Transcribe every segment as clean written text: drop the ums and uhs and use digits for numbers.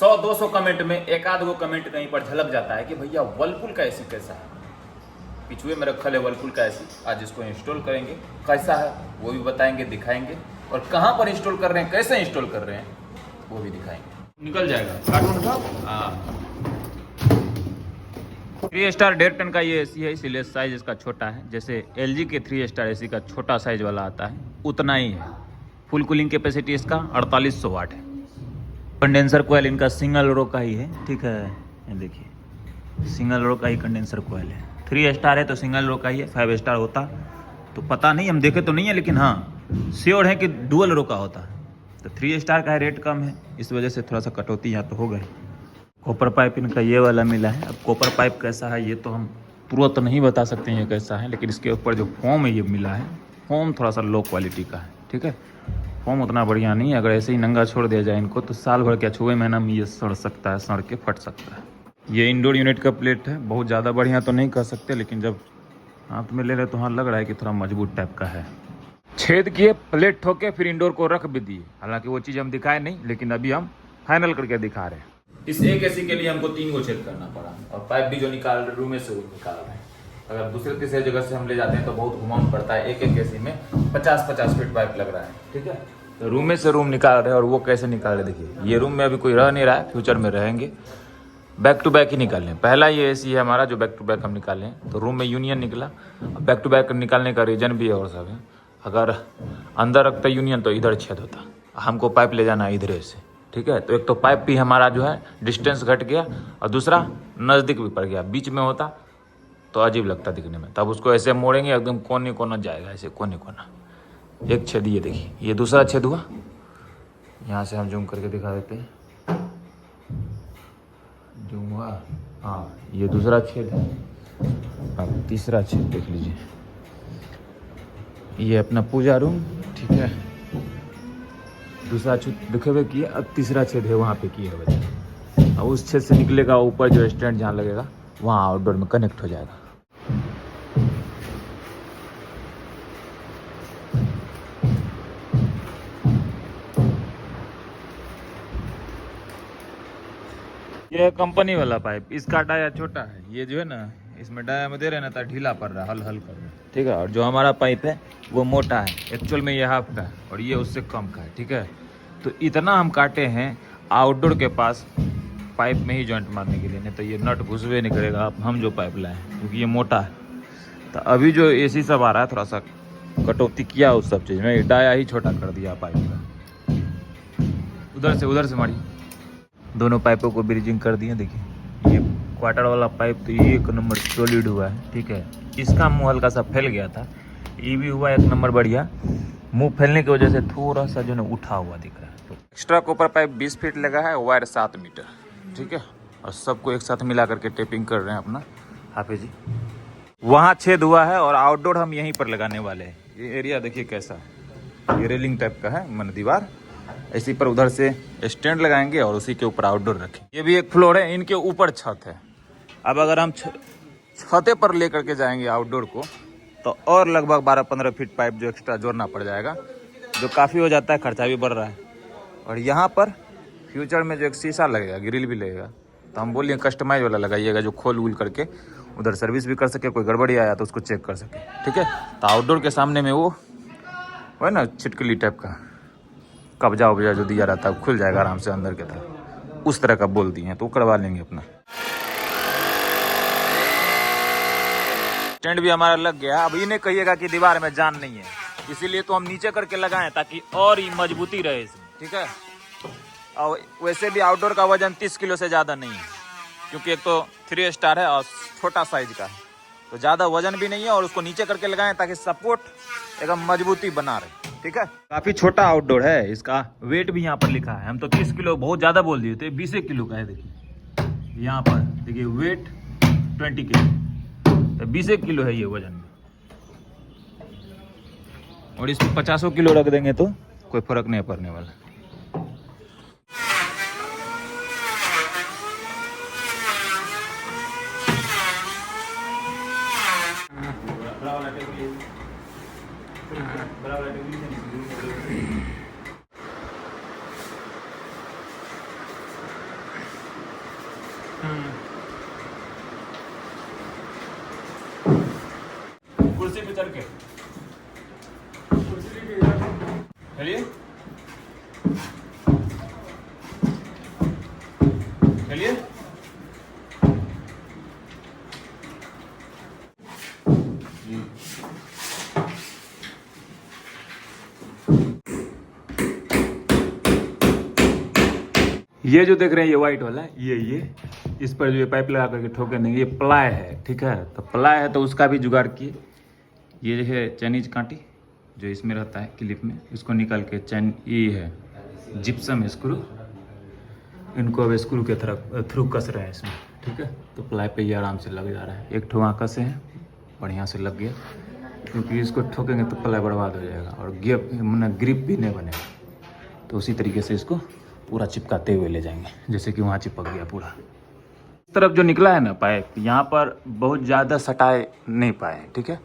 100-200 comment में एक आध गो कमेंट कहीं पर झलक जाता है कि भैया वर्लपूल का एसी कैसा है। पिछुए में रखल है वर्लपूल का एसी, आज इसको इंस्टॉल करेंगे, कैसा है वो भी बताएंगे, दिखाएंगे, और कहाँ पर इंस्टॉल कर रहे हैं, कैसे इंस्टॉल कर रहे हैं वो भी दिखाएंगे। निकल जाएगा कार्टून का। हाँ, 3 स्टार 1.5 टन का ये एसी है, इसलिए साइज इसका छोटा है। जैसे LG के 3 स्टार एसी का छोटा साइज वाला आता है उतना ही है। फुल कूलिंग कैपेसिटी इसका 4800 वाट है। कंडेंसर कोयल इनका सिंगल रो का ही है, ठीक है, ये देखिए सिंगल रो का ही कंडेंसर कोयल है। 3 स्टार है तो सिंगल रो का ही है, 5 स्टार होता तो पता नहीं, हम देखे तो नहीं है, लेकिन हाँ श्योर है कि डुअल रो का होता। तो 3 स्टार का है, रेट कम है, इस वजह से थोड़ा सा कटौती यहाँ तो हो गई। कॉपर पाइप इनका ये वाला मिला है। अब कॉपर पाइप कैसा है ये तो हम तुरंत नहीं बता सकते हैं ये कैसा है, लेकिन इसके ऊपर जो फोम है ये मिला है, फोम थोड़ा सा लो क्वालिटी का है, ठीक है। फोम उतना बढ़िया नहीं है, अगर ऐसे ही नंगा छोड़ दिया जाए इनको तो साल भर क्या 6 महीना में ये सड़ सकता है, सड़ के फट सकता है। ये इंडोर यूनिट का प्लेट है, बहुत ज़्यादा बढ़िया तो नहीं कह सकते, लेकिन जब हाथ में ले रहे तो हाँ लग रहा है कि थोड़ा मजबूत टाइप का है। छेद किए, प्लेट ठोके, फिर इंडोर को रख भी दिए। हालांकि वो चीज़ हम दिखाए नहीं, लेकिन अभी हम फाइनल करके दिखा रहे हैं। इस एक एसी के लिए हमको 3 गो छेद करना पड़ा, और पाइप भी जो निकाल रहे रूम में से वो निकाल रहे हैं। अगर दूसरे तीसरे जगह से हम ले जाते हैं तो बहुत घुमाउन पड़ता है। एक एसी में 50-50 फीट पाइप लग रहा है, ठीक है। तो रूम में से रूम निकाल रहे हैं, और वो कैसे निकाल रहे देखिए। ये रूम में अभी कोई रह नहीं रहा है, फ्यूचर में रहेंगे। बैक टू बैक ही निकालें। पहला ये एसी है हमारा जो बैक टू बैक हम निकालें, तो रूम में यूनियन निकला। बैक टू बैक निकालने का रीजन भी है और सब है। अगर अंदर रखता यूनियन तो इधर छेद होता, हमको पाइप ले जाना इधर से, ठीक है। तो एक तो पाइप भी हमारा जो है डिस्टेंस घट गया, और दूसरा नज़दीक भी पड़ गया। बीच में होता तो अजीब लगता दिखने में, तब उसको ऐसे मोड़ेंगे एकदम कोने कोना जाएगा, ऐसे कोने कोना। एक छेद ये देखिए, ये दूसरा छेद हुआ, यहाँ से हम जूम करके दिखा देते हैं। जूम हुआ, हाँ ये दूसरा छेद है। अब तीसरा छेद देख लीजिए, ये अपना पूजा रूम, ठीक है। दूसरा छेद दिखे हुए किए, अब तीसरा छेद है वहाँ पे किए हुए। अब उस छेद से निकलेगा ऊपर जो स्टैंड जहाँ लगेगा वहाँ आउटडोर में कनेक्ट हो जाएगा। ये है कंपनी वाला पाइप, इसका डाया छोटा है, ये जो है ना इसमें डाया में दे रहे ना तो ढीला पड़ रहा है, हल हल कर रहा है, ठीक है। और जो हमारा पाइप है वो मोटा है, एक्चुअल में ये हाफ का है और ये उससे कम का है, ठीक है। तो इतना हम काटे हैं आउटडोर के पास पाइप में ही जॉइंट मारने के लिए, नहीं तो ये नट घुसवे नहीं करेगा। अब हम जो पाइप लाए हैं क्योंकि ये मोटा है, तो अभी जो एसी सब आ रहा है थोड़ा सा कटौती किया उस सब चीज़ में, डाया ही छोटा कर दिया पाइप का। उधर से मारी, दोनों पाइपों को ब्रिजिंग कर दिए। देखिए ये क्वार्टर वाला पाइप तो ये 1 नंबर सॉलिड हुआ है, ठीक है। इसका मुंह हल्का सा फैल गया था, ये भी हुआ 1 नंबर बढ़िया। मुंह फैलने की वजह से थोड़ा सा जो है उठा हुआ दिख रहा है। तो एक्स्ट्रा कॉपर पाइप 20 फीट लगा है, वायर 7 मीटर, ठीक है। और सबको एक साथ मिला करके टेपिंग कर रहे हैं अपना हाफिज जी। वहाँ छेद हुआ है और आउटडोर हम यहीं पर लगाने वाले हैं। ये एरिया देखिए कैसा है, ये रेलिंग टाइप का है, मन दीवार इसी पर उधर से स्टैंड लगाएंगे और उसी के ऊपर आउटडोर रखेंगे। ये भी एक फ्लोर है, इनके ऊपर छत है। अब अगर हम छते पर लेकर के जाएंगे आउटडोर को तो और लगभग 12-15 फीट पाइप जो एक्स्ट्रा जोड़ना पड़ जाएगा, जो काफ़ी हो जाता है, खर्चा भी बढ़ रहा है। और यहाँ पर फ्यूचर में जो एक शीशा लगेगा, ग्रिल भी लगेगा, तो हम बोलिए कस्टमाइज वाला लगाइएगा जो खोल वूल करके उधर सर्विस भी कर सके, कोई गड़बड़ी आया तो उसको चेक कर सके, ठीक है। तो आउटडोर के सामने में वो है ना छिटकली टाइप का कब्जा उब्जा जो दिया रहता है खुल जाएगा आराम से अंदर की तरफ, उस तरह का बोल दिए हैं, तो करवा लेंगे अपना। स्टैंड भी हमारा लग गया। अब इन्हें कहिएगा कि दीवार में जान नहीं है, इसीलिए तो हम नीचे करके लगाएं ताकि और ही मजबूती रहे इसमें, ठीक है। और वैसे भी आउटडोर का वजन 30 किलो से ज़्यादा नहीं है, क्योंकि एक तो 3 स्टार है और छोटा साइज का है, तो ज़्यादा वजन भी नहीं है। और उसको नीचे करके लगाएं ताकि सपोर्ट एकदम मजबूती बना रहे, ठीक है। काफ़ी छोटा आउटडोर है, इसका वेट भी यहाँ पर लिखा है। हम तो 30 किलो बहुत ज़्यादा बोल दिए थे, 20 किलो का है। देखिए यहाँ पर देखिए वेट 20 किलो, तो 20 किलो है ये वजन में। और इसमें 50 किलो रख देंगे तो कोई फर्क नहीं पड़ने वाला। कुर्सी पे चढ़ के चलिए चलिए। ये जो देख रहे हैं ये वाइट वाला ये इस पर जो ये पाइप लगा करके ठोके नहीं, ये प्लाई है, ठीक है। तो प्लाई है तो उसका भी जुगाड़ किए। ये जो है चाइनीज कांटी जो इसमें रहता है क्लिप में, इसको निकाल के ये है जिप्सम स्क्रू, इनको अब स्क्रू के थ्रू कस रहे हैं इसमें, ठीक है। तो प्लाई पे ये आराम से लग जा रहा है। एक ठोआ कसे हैं, बढ़िया से लग गया, क्योंकि इसको ठोकेंगे तो प्लाई बर्बाद हो जाएगा और ग्रिप भी नहीं बनेगा। तो उसी तरीके से इसको पूरा चिपकाते हुए ले जाएंगे, जैसे कि वहाँ चिपक गया पूरा। इस तरफ जो निकला है ना पाइप, यहाँ पर बहुत ज़्यादा सटाए नहीं पाए, ठीक है।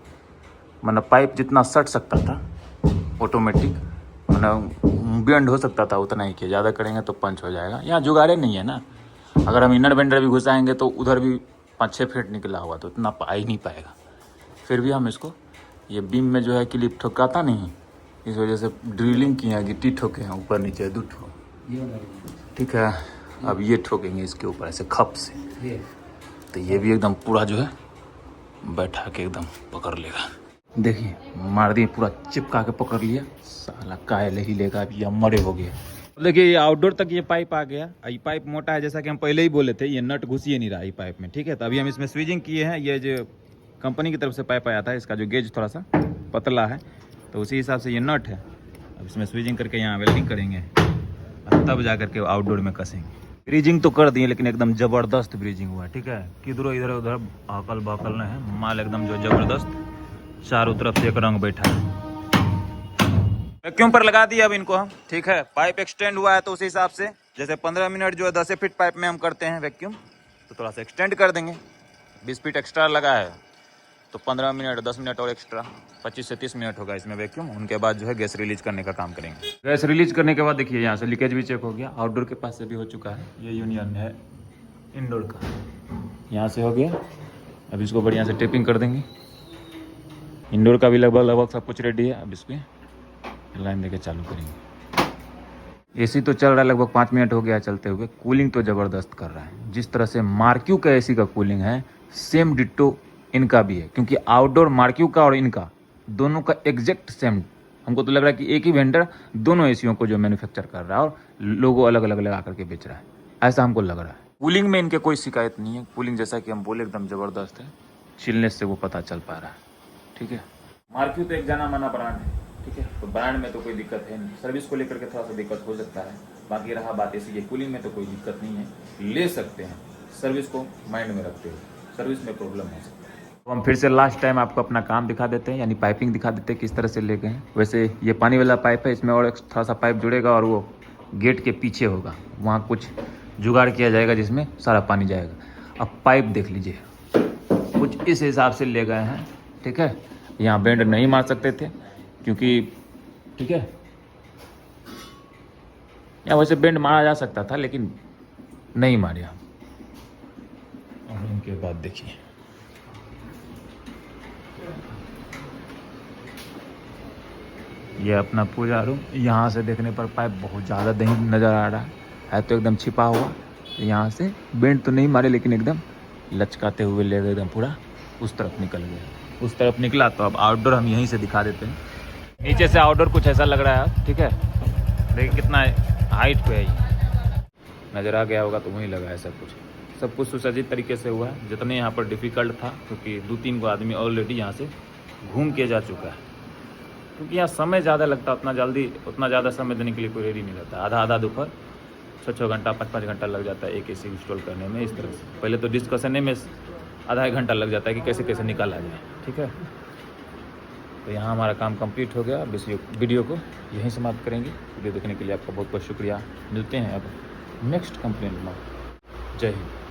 मतलब पाइप जितना सट सकता था ऑटोमेटिक, मतलब बेंड हो सकता था उतना ही किया, ज़्यादा करेंगे तो पंच हो जाएगा। यहाँ जुगाड़े नहीं है ना, अगर हम इनर बेंडर भी घुसाएंगे तो उधर भी 5-6 फीट निकला हुआ तो इतना आ ही नहीं पाएगा। फिर भी हम इसको ये बीम में जो है क्लिप ठोकाता नहीं, इस वजह से ड्रिलिंग किया, गिट्टी ठोके हैं ऊपर नीचे 2 ठोक, ठीक है। अब ये ठोकेंगे इसके ऊपर ऐसे खप से, तो ये भी एकदम पूरा जो है बैठा के एकदम पकड़ लेगा। देखिए मार दिए, पूरा चिपका के पकड़ लिया, साला कायल ही लेगा, अभी ये मरे हो गया। देखिए ये आउटडोर तक ये पाइप आ गया। ये पाइप मोटा है, जैसा कि हम पहले ही बोले थे, ये नट घुस ही नहीं रहा है पाइप में, ठीक है। तो अभी हम इसमें स्विचिंग किए हैं। ये जो कंपनी की तरफ से पाइप आया था, इसका जो गेज थोड़ा सा पतला है, तो उसी हिसाब से ये नट है। अब इसमें स्विचिंग करके यहाँ वेल्डिंग करेंगे, तब जा करके आउटडोर में कसेंगे। ब्रीजिंग तो कर दिए, लेकिन एकदम ज़बरदस्त ब्रीजिंग हुआ, ठीक है। किधरों इधर उधर अकल बकल नहीं है, माल एकदम जो ज़बरदस्त, चारों तरफ से एक रंग बैठा है। वैक्यूम पर लगा दिया अब इनको हम, ठीक है। पाइप एक्सटेंड हुआ है तो उसी हिसाब से, जैसे 15 मिनट जो है 10 फीट पाइप में हम करते हैं वैक्यूम, तो थोड़ा सा एक्सटेंड कर देंगे। 20 फीट एक्स्ट्रा लगा है तो 15 मिनट 10 मिनट और एक्स्ट्रा 25 से 30 मिनट होगा इसमें वैक्यूम। उनके बाद जो है गैस रिलीज करने का काम करेंगे। गैस रिलीज करने के बाद देखिए यहाँ से लीकेज भी चेक हो गया, आउटडोर के पास से भी हो चुका है। ये यूनियन है इंडोर का, यहाँ से हो गया। अब इसको बढ़िया से टेपिंग कर देंगे। इंडोर का भी लगभग सब कुछ रेडी है। अब इस पर लाइन देके चालू करेंगे। एसी तो चल रहा है, लगभग 5 मिनट हो गया चलते हुए। कूलिंग तो ज़बरदस्त कर रहा है। जिस तरह से मार्क्यू का एसी का कूलिंग है, सेम डिट्टो इनका भी है, क्योंकि आउटडोर मार्क्यू का और इनका दोनों का एग्जैक्ट सेम। हमको तो लग रहा है कि एक ही वेंडर दोनों एसीओ को जो मैन्युफैक्चर कर रहा है और लोगो अलग अलग लगा करके बेच रहा है, ऐसा हमको लग रहा है। कूलिंग में इनके कोई शिकायत नहीं है। कूलिंग जैसा कि हम बोले एकदम ज़बरदस्त है, चिलनेस से वो पता चल पा रहा है, ठीक है। मार्क्यू तो एक जाना माना ब्रांड है, ठीक है। तो ब्रांड में तो कोई दिक्कत है नहीं। सर्विस को लेकर के थोड़ा सा दिक्कत हो सकता है, बाकी रहा बात ऐसी, ये कूलिंग में तो कोई दिक्कत नहीं है, ले सकते हैं। सर्विस को माइंड में रखते हुए सर्विस में प्रॉब्लम हो सकता है। तो हम फिर से लास्ट टाइम आपको अपना काम दिखा देते हैं, यानी पाइपिंग दिखा देते हैं किस तरह से ले गए हैं। वैसे ये पानी वाला पाइप है, इसमें और थोड़ा सा पाइप जुड़ेगा और वो गेट के पीछे होगा, वहाँ कुछ जुगाड़ किया जाएगा जिसमें सारा पानी जाएगा। अब पाइप देख लीजिए, कुछ इस हिसाब से ले गए हैं, ठीक है। यहाँ बेंड नहीं मार सकते थे क्योंकि, ठीक है, यहाँ वैसे बेंड मारा जा सकता था लेकिन नहीं मारा। और उनके बाद देखिए ये अपना पूजा रूम, यहाँ से देखने पर पाइप बहुत ज़्यादा नहीं नज़र आ रहा है तो एकदम छिपा हुआ। यहाँ से बेंड तो नहीं मारे लेकिन एकदम लचकाते हुए ले गए, एकदम पूरा उस तरफ निकल गया। उस तरफ निकला तो अब आउटडोर हम यहीं से दिखा देते हैं। नीचे से आउटडोर कुछ ऐसा लग रहा है, ठीक है। देखिए कितना हाइट पे है, ये नज़र आ गया होगा तो वहीं लगा है। सब कुछ सुसज्जित तरीके से हुआ है। जितने यहाँ पर डिफ़िकल्ट था, क्योंकि 2-3 को आदमी ऑलरेडी यहाँ से घूम के जा चुका है, क्योंकि यहाँ समय ज़्यादा लगता है। उतना ज़्यादा समय देने के लिए कोई रेडी नहीं रहता। आधा दोपहर 6 घंटा 5 घंटा लग जाता है एक एसी इंस्टॉल करने में। इस तरह से पहले तो डिस्कशन में आधा 1 घंटा लग जाता है कि कैसे कैसे निकाला जाए, ठीक है। तो यहाँ हमारा काम कंप्लीट हो गया। अब इस वीडियो को यहीं समाप्त करेंगे। वीडियो देखने के लिए आपका बहुत बहुत शुक्रिया। मिलते हैं अब नेक्स्ट कंप्लेंट में। जय हिंद।